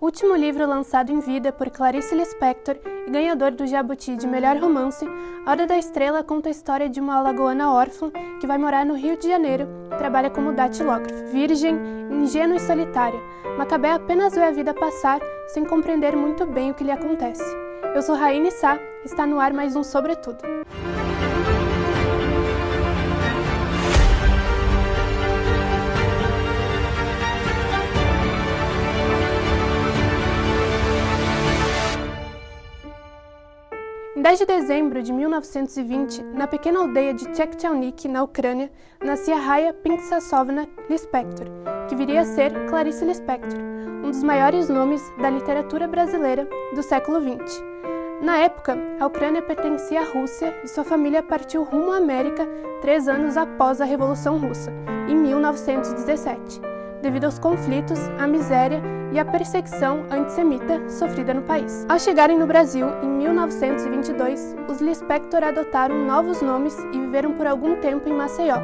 Último livro lançado em vida por Clarice Lispector e ganhador do Jabuti de melhor romance, A Hora da Estrela conta a história de uma alagoana órfã que vai morar no Rio de Janeiro e trabalha como datilógrafa. Virgem, ingênua e solitária, Macabé apenas vê a vida passar sem compreender muito bem o que lhe acontece. Eu sou Raine Sá e está no ar mais um Sobretudo. Em 10 de dezembro de 1920, na pequena aldeia de Tchekchalnik, na Ucrânia, nascia Raya Pinksasovna Lispector, que viria a ser Clarice Lispector, um dos maiores nomes da literatura brasileira do século XX. Na época, a Ucrânia pertencia à Rússia e sua família partiu rumo à América 3 anos após a Revolução Russa, em 1917, devido aos conflitos, à miséria e à perseguição antissemita sofrida no país. Ao chegarem no Brasil, em 1922, os Lispector adotaram novos nomes e viveram por algum tempo em Maceió,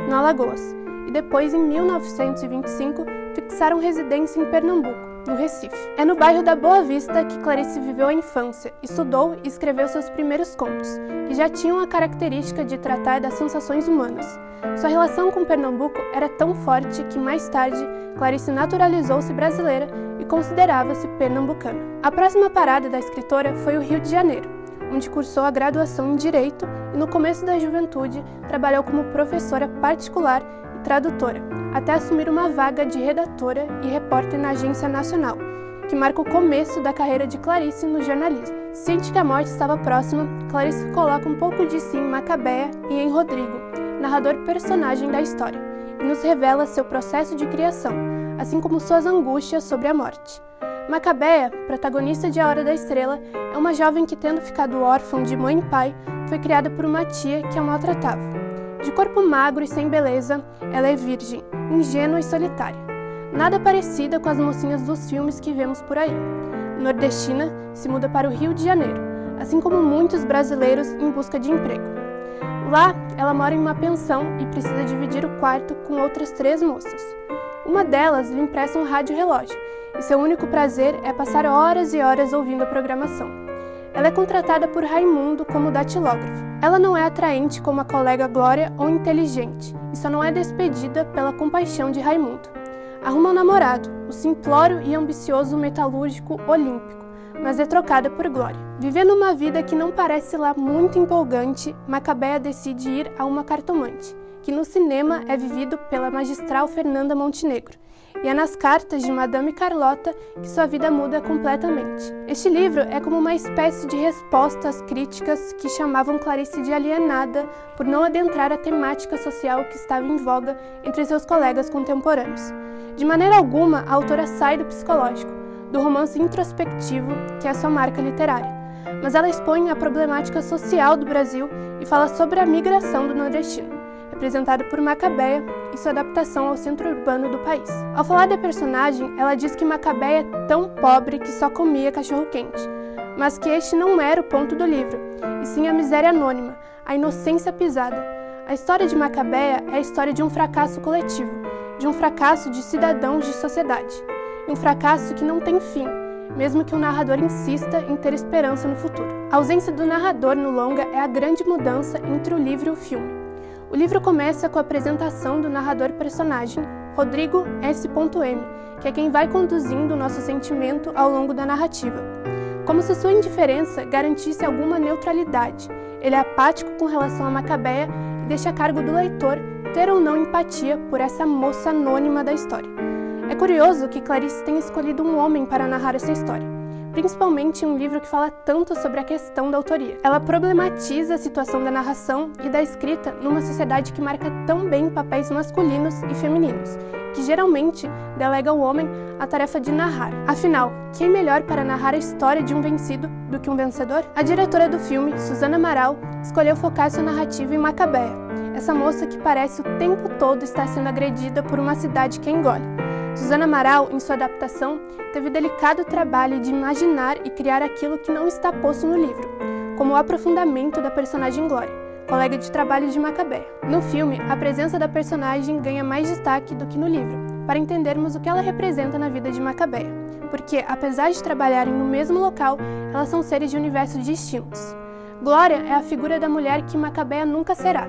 no Alagoas, e depois, em 1925, fixaram residência em Pernambuco, no Recife. É no bairro da Boa Vista que Clarice viveu a infância, estudou e escreveu seus primeiros contos, que já tinham a característica de tratar das sensações humanas. Sua relação com Pernambuco era tão forte que, mais tarde, Clarice naturalizou-se brasileira e considerava-se pernambucana. A próxima parada da escritora foi o Rio de Janeiro, onde cursou a graduação em Direito e, no começo da juventude, trabalhou como professora particular e tradutora, até assumir uma vaga de redatora e repórter na Agência Nacional, que marca o começo da carreira de Clarice no jornalismo. Ciente que a morte estava próxima, Clarice coloca um pouco de si em Macabéa e em Rodrigo, narrador personagem da história, e nos revela seu processo de criação, assim como suas angústias sobre a morte. Macabéa, protagonista de A Hora da Estrela, é uma jovem que, tendo ficado órfã de mãe e pai, foi criada por uma tia que a maltratava. De corpo magro e sem beleza, ela é virgem, ingênua e solitária. Nada parecida com as mocinhas dos filmes que vemos por aí. Nordestina, se muda para o Rio de Janeiro, assim como muitos brasileiros em busca de emprego. Lá, ela mora em uma pensão e precisa dividir o quarto com outras 3 moças. Uma delas lhe empresta um rádio-relógio, e seu único prazer é passar horas e horas ouvindo a programação. Ela é contratada por Raimundo como datilógrafa. Ela não é atraente como a colega Glória ou inteligente, e só não é despedida pela compaixão de Raimundo. Arruma um namorado, o simplório e ambicioso metalúrgico Olímpico, mas é trocada por Glória. Vivendo uma vida que não parece lá muito empolgante, Macabéa decide ir a uma cartomante, que no cinema é vivido pela magistral Fernanda Montenegro, e é nas cartas de Madame Carlota que sua vida muda completamente. Este livro é como uma espécie de resposta às críticas que chamavam Clarice de alienada por não adentrar a temática social que estava em voga entre seus colegas contemporâneos. De maneira alguma, a autora sai do psicológico, do romance introspectivo, que é sua marca literária, mas ela expõe a problemática social do Brasil e fala sobre a migração do nordestino, representado por Macabéa e sua adaptação ao centro urbano do país. Ao falar da personagem, ela diz que Macabéa é tão pobre que só comia cachorro-quente, mas que este não era o ponto do livro, e sim a miséria anônima, a inocência pisada. A história de Macabéa é a história de um fracasso coletivo, de um fracasso de cidadãos de sociedade, e um fracasso que não tem fim, mesmo que o narrador insista em ter esperança no futuro. A ausência do narrador no longa é a grande mudança entre o livro e o filme. O livro começa com a apresentação do narrador-personagem, Rodrigo S.M., que é quem vai conduzindo o nosso sentimento ao longo da narrativa. Como se sua indiferença garantisse alguma neutralidade, ele é apático com relação a Macabéa e deixa a cargo do leitor ter ou não empatia por essa moça anônima da história. É curioso que Clarice tenha escolhido um homem para narrar essa história, principalmente em um livro que fala tanto sobre a questão da autoria. Ela problematiza a situação da narração e da escrita numa sociedade que marca tão bem papéis masculinos e femininos, que geralmente delega ao homem a tarefa de narrar. Afinal, quem melhor para narrar a história de um vencido do que um vencedor? A diretora do filme, Suzana Amaral, escolheu focar sua narrativa em Macabéa, essa moça que parece o tempo todo estar sendo agredida por uma cidade que a engole. Suzana Amaral, em sua adaptação, teve o delicado trabalho de imaginar e criar aquilo que não está posto no livro, como o aprofundamento da personagem Glória, colega de trabalho de Macabéa. No filme, a presença da personagem ganha mais destaque do que no livro, para entendermos o que ela representa na vida de Macabeia, porque, apesar de trabalharem no mesmo local, elas são seres de universos distintos. Glória é a figura da mulher que Macabeia nunca será,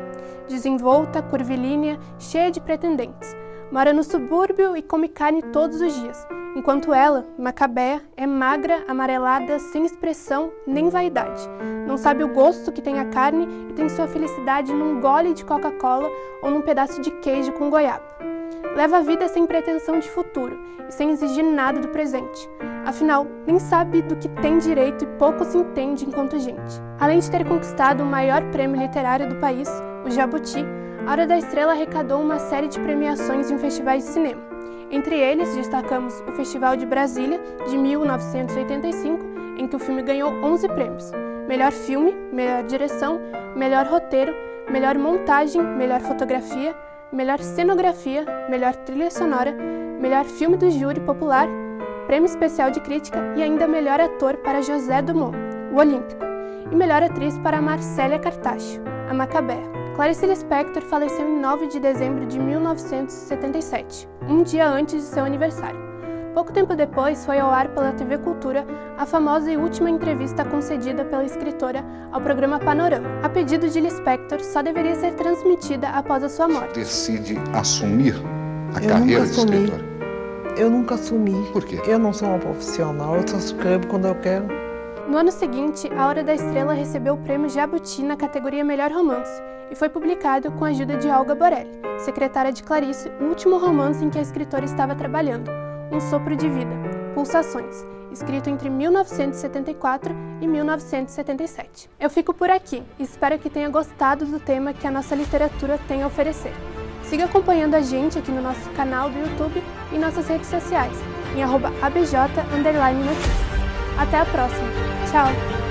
desenvolta, curvilínea, cheia de pretendentes. Mora no subúrbio e come carne todos os dias, enquanto ela, Macabeia, é magra, amarelada, sem expressão nem vaidade. Não sabe o gosto que tem a carne e tem sua felicidade num gole de Coca-Cola ou num pedaço de queijo com goiaba. Leva a vida sem pretensão de futuro e sem exigir nada do presente. Afinal, nem sabe do que tem direito e pouco se entende enquanto gente. Além de ter conquistado o maior prêmio literário do país, o Jabuti, A Hora da Estrela arrecadou uma série de premiações em festivais de cinema. Entre eles, destacamos o Festival de Brasília, de 1985, em que o filme ganhou 11 prêmios. Melhor filme, melhor direção, melhor roteiro, melhor montagem, melhor fotografia, melhor cenografia, melhor trilha sonora, melhor filme do júri popular, prêmio especial de crítica e ainda melhor ator para José Dumont, o Olímpico, e melhor atriz para Marcélia Cartacho, a Macabeia. Clarice Lispector faleceu em 9 de dezembro de 1977, um dia antes de seu aniversário. Pouco tempo depois, foi ao ar pela TV Cultura a famosa e última entrevista concedida pela escritora ao programa Panorama. A pedido de Lispector, só deveria ser transmitida após a sua morte. Decide assumir a carreira de escritora? Eu nunca assumi. Por quê? Eu não sou uma profissional, eu só escrevo quando eu quero. No ano seguinte, A Hora da Estrela recebeu o prêmio Jabuti na categoria Melhor Romance e foi publicado com a ajuda de Olga Borelli, secretária de Clarice, o último romance em que a escritora estava trabalhando, Um Sopro de Vida, Pulsações, escrito entre 1974 e 1977. Eu fico por aqui e espero que tenha gostado do tema que a nossa literatura tem a oferecer. Siga acompanhando a gente aqui no nosso canal do YouTube e nossas redes sociais, em @abj_notícias. Até a próxima. Tchau!